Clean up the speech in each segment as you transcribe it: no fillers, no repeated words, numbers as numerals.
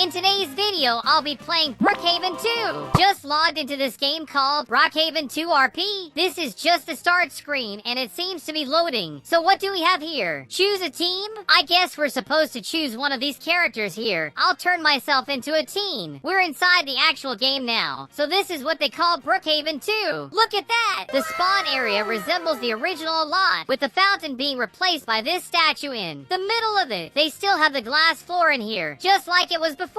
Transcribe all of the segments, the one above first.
In today's video, I'll be playing Brookhaven 2. Just logged into this game called Brookhaven 2 RP. This is just the start screen, and it seems to be loading. So what do we have here? Choose a team? I guess we're supposed to choose one of these characters here. I'll turn myself into a teen. We're inside the actual game now. So this is what they call Brookhaven 2. Look at that! The spawn area resembles the original a lot, with the fountain being replaced by this statue in the middle of it. They still have the glass floor in here, just like it was before.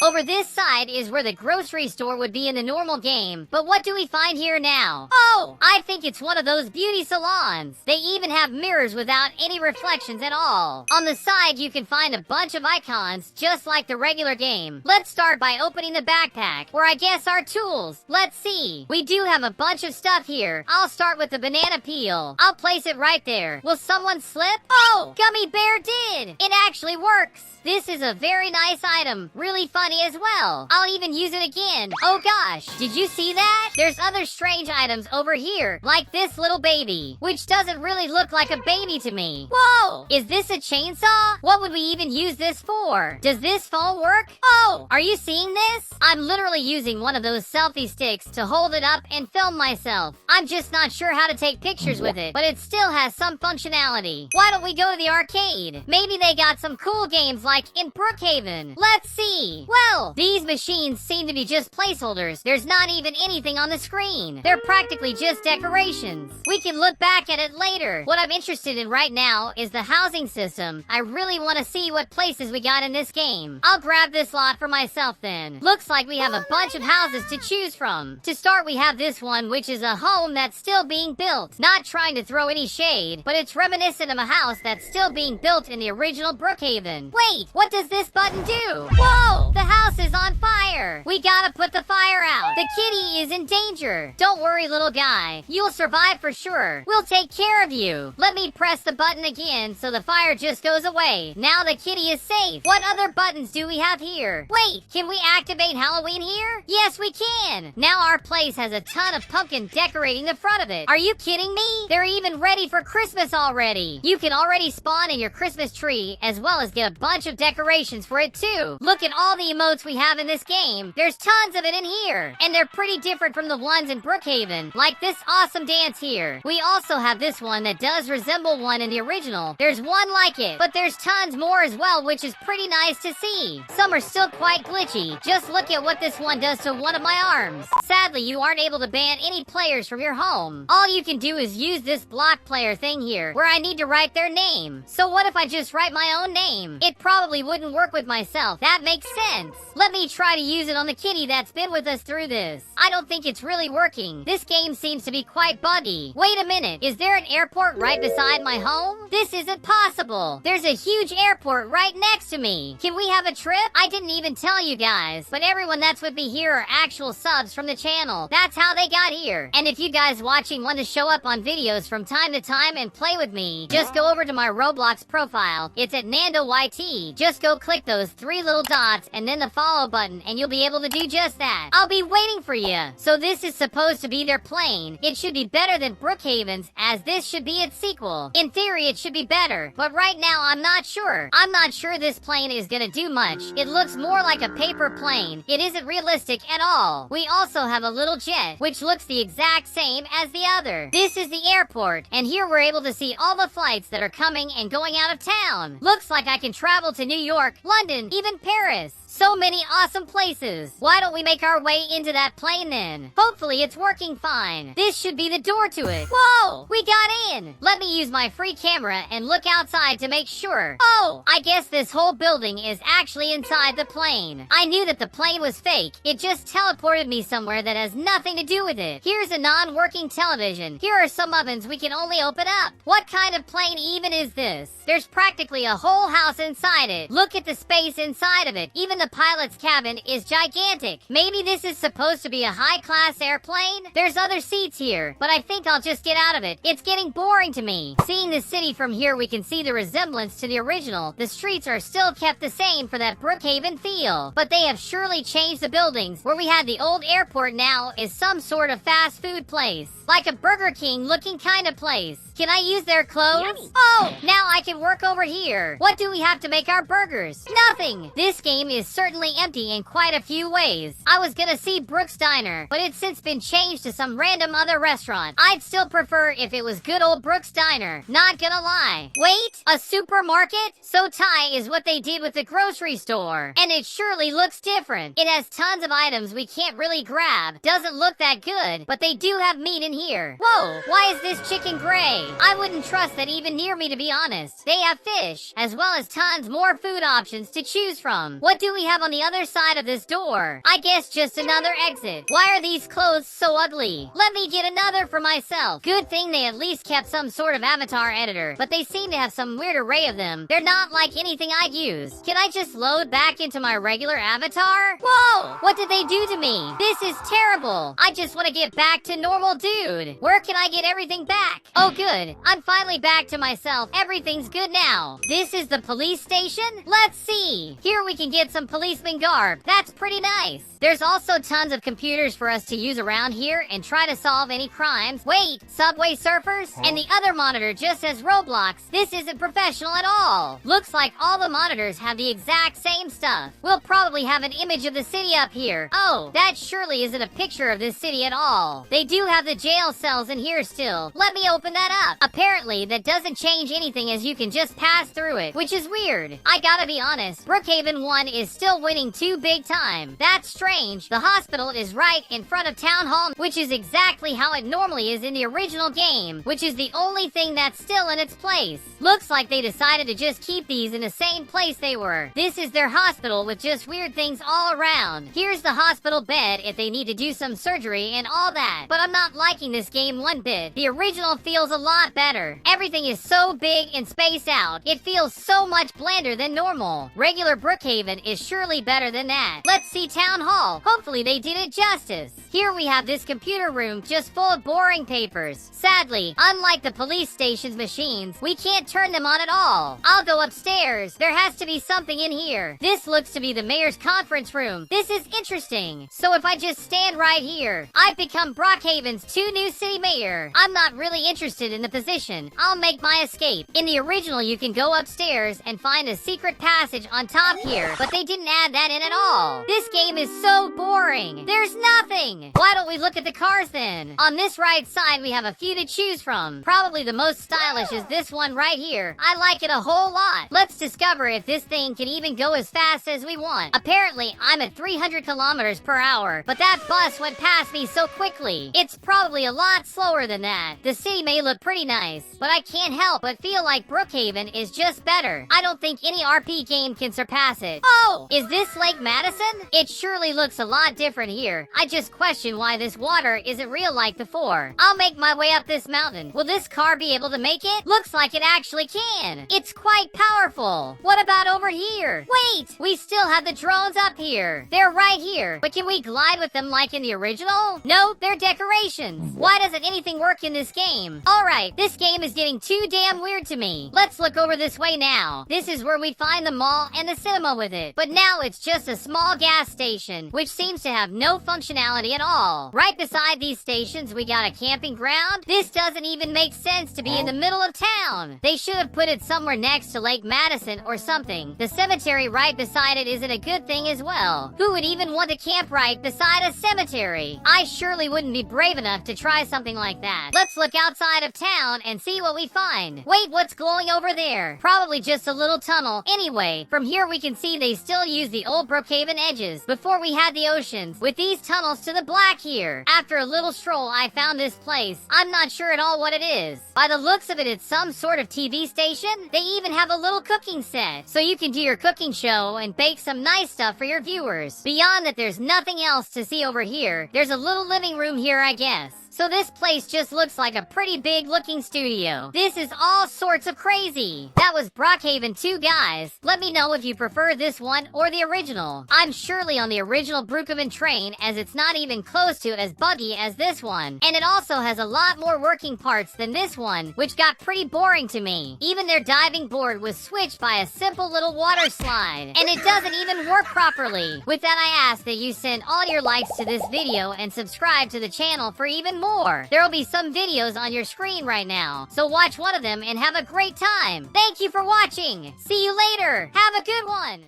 Over this side is where the grocery store would be in the normal game, but what do we find here now? Oh, I think it's one of those beauty salons. They even have mirrors without any reflections at all. On the side, you can find a bunch of icons, just like the regular game. Let's start by opening the backpack, where I guess our tools. Let's see. We do have a bunch of stuff here. I'll start with the banana peel. I'll place it right there. Will someone slip? Oh, Gummy Bear did. It actually works. This is a very nice item. Really funny as well. I'll even use it again. Oh gosh, did you see that? There's other strange items over here, like this little baby, which doesn't really look like a baby to me. Whoa! Is this a chainsaw? What would we even use this for? Does this phone work? Oh, are you seeing this? I'm literally using one of those selfie sticks to hold it up and film myself. I'm just not sure how to take pictures with it, but it still has some functionality. Why don't we go to the arcade? Maybe they got some cool games like in Brookhaven. Let's see. Well, these machines seem to be just placeholders. There's not even anything on the screen. They're practically just decorations. We can look back at it later. What I'm interested in right now is the housing system. I really want to see what places we got in this game. I'll grab this lot for myself then. Looks like we have a bunch of houses to choose from. To start, we have this one, which is a home that's still being built. Not trying to throw any shade, but it's reminiscent of a house that's still being built in the original Brookhaven. Wait, what does this button do? Whoa! The house is on fire! We gotta put the fire out. The kitty is in danger. Don't worry, little guy. You'll survive for sure. We'll take care of you. Let me press the button again so the fire just goes away. Now the kitty is safe. What other buttons do we have here? Wait, can we activate Halloween here? Yes, we can. Now our place has a ton of pumpkin decorating the front of it. Are you kidding me? They're even ready for Christmas already. You can already spawn in your Christmas tree as well as get a bunch of decorations for it too. Look at all the emotes we have in this game. There's tons of it in here. And they're pretty different from the ones in Brookhaven, like this awesome dance here. We also have this one that does resemble one in the original. There's one like it, but there's tons more as well, which is pretty nice to see. Some are still quite glitchy. Just look at what this one does to one of my arms. Sadly, you aren't able to ban any players from your home. All you can do is use this block player thing here, where I need to write their name. So what if I just write my own name? It probably wouldn't work with myself. That makes sense. Let me try to use it on the kitty that's been with us through this. I don't think it's really working. This game seems to be quite buggy. Wait a minute. Is there an airport right beside my home? This isn't possible. There's a huge airport right next to me. Can we have a trip? I didn't even tell you guys, but everyone that's with me here are actual subs from the channel. That's how they got here. And if you guys watching want to show up on videos from time to time and play with me, just go over to my Roblox profile. It's at NanndoYT. Just go click those three little dots and then the follow button and you'll be able to do just that. I'll be waiting for you. So this is supposed to be their plane. It should be better than Brookhaven's, as this should be its sequel. In theory, it should be better, but right now I'm not sure. I'm not sure this plane is gonna do much. It looks more like a paper plane. It isn't realistic at all. We also have a little jet, which looks the exact same as the other. This is the airport, and here we're able to see all the flights that are coming and going out of town. Looks like I can travel to New York, London, even Paris. So many awesome places. Why don't we make our way into that plane then? Hopefully it's working fine. This should be the door to it. Whoa! We got in! Let me use my free camera and look outside to make sure. Oh! I guess this whole building is actually inside the plane. I knew that the plane was fake. It just teleported me somewhere that has nothing to do with it. Here's a non-working television. Here are some ovens we can only open up. What kind of plane even is this? There's practically a whole house inside it. Look at the space inside of it. Even the pilot's cabin is gigantic. Maybe this is supposed to be a high-class airplane? There's other seats here, but I think I'll just get out of it. It's getting boring to me. Seeing the city from here, we can see the resemblance to the original. The streets are still kept the same for that Brookhaven feel, but they have surely changed the buildings. Where we had the old airport now is some sort of fast food place, like a Burger King looking kind of place. Can I use their clothes? Yummy. Oh, now I can work over here. What do we have to make our burgers? Nothing. This game is certainly empty in quite a few ways. I was gonna see Brooks Diner, but it's since been changed to some random other restaurant. I'd still prefer if it was good old Brooks Diner. Not gonna lie. Wait, a supermarket? So Thai is what they did with the grocery store. And it surely looks different. It has tons of items we can't really grab. Doesn't look that good, but they do have meat in here. Whoa, why is this chicken gray? I wouldn't trust that even near me, to be honest. They have fish, as well as tons more food options to choose from. What do we have on the other side of this door? I guess just another exit. Why are these clothes so ugly? Let me get another for myself. Good thing they at least kept some sort of avatar editor, but they seem to have some weird array of them. They're not like anything I'd use. Can I just load back into my regular avatar? Whoa! What did they do to me? This is terrible. I just want to get back to normal, dude. Where can I get everything back? Oh, good. I'm finally back to myself. Everything's good now. This is the police station? Let's see. Here we can get some policeman garb. That's pretty nice. There's also tons of computers for us to use around here and try to solve any crimes. Wait, Subway Surfers? And the other monitor just says Roblox. This isn't professional at all. Looks like all the monitors have the exact same stuff. We'll probably have an image of the city up here. Oh, that surely isn't a picture of this city at all. They do have the jail cells in here still. Let me open that up. Apparently, that doesn't change anything as you can just pass through it, which is weird. I gotta be honest, Brookhaven 1 is still winning 2 big time. That's strange. The hospital is right in front of Town Hall, which is exactly how it normally is in the original game, which is the only thing that's still in its place. Looks like they decided to just keep these in the same place they were. This is their hospital with just weird things all around. Here's the hospital bed if they need to do some surgery and all that. But I'm not liking this game one bit. The original feels a lot better. Everything is so big and spaced out. It feels so much blander than normal. Regular Brookhaven is surely better than that. Let's see Town Hall. Hopefully they did it justice. Here we have this computer room just full of boring papers. Sadly, unlike the police station's machines, we can't turn them on at all. I'll go upstairs. There has to be something in here. This looks to be the mayor's conference room. This is interesting. So if I just stand right here, I've become Brookhaven's new city mayor. I'm not really interested in the position. I'll make my escape. In the original, you can go upstairs and find a secret passage on top here, but they didn't add that in at all. This game is so boring. There's nothing. Why don't we look at the cars then? On this right side, we have a few to choose from. Probably the most stylish is this one right here. I like it a whole lot. Let's discover if this thing can even go as fast as we want. Apparently, I'm at 300 kilometers per hour, but that bus went past me so quickly. It's probably a lot slower than that. The city may look pretty nice, but I can't help but feel like Brookhaven is just better. I don't think any RP game can surpass it. Oh, is this Lake Madison? It surely looks a lot different here. I just question why this water isn't real like before. I'll make my way up this mountain. Will this car be able to make it? Looks like it actually can. It's quite powerful. What about over here? Wait, we still have the drones up here. They're right here, but can we glide with them like in the original? No, they're decorations. Why doesn't anything work in this game? Alright, this game is getting too damn weird to me. Let's look over this way now. This is where we find the mall and the cinema with it. But now it's just a small gas station, which seems to have no functionality at all. Right beside these stations, we got a camping ground. This doesn't even make sense to be in the middle of town. They should have put it somewhere next to Lake Madison or something. The cemetery right beside it isn't a good thing as well. Who would even want to camp right beside a cemetery? I surely wouldn't be brave enough to try something like that. Let's look outside of town and see what we find. Wait, what's glowing over there? Probably just a little tunnel. Anyway, from here we can see they still use the old Brookhaven edges before we had the oceans, with these tunnels to the black here. After a little stroll, I found this place. I'm not sure at all what it is. By the looks of it, it's some sort of TV station. They even have a little cooking set, so you can do your cooking show and bake some nice stuff for your viewers. Beyond that, there's nothing else to see over here. There's a little living room here, I guess. So this place just looks like a pretty big looking studio. This is all sorts of crazy. That was Brookhaven 2, guys. Let me know if you prefer this one or the original. I'm surely on the original Brookhaven train, as it's not even even close to as buggy as this one. And it also has a lot more working parts than this one, which got pretty boring to me. Even their diving board was switched by a simple little water slide, and it doesn't even work properly. With that, I ask that you send all your likes to this video and subscribe to the channel for even more. There will be some videos on your screen right now, so watch one of them and have a great time. Thank you for watching. See you later. Have a good one.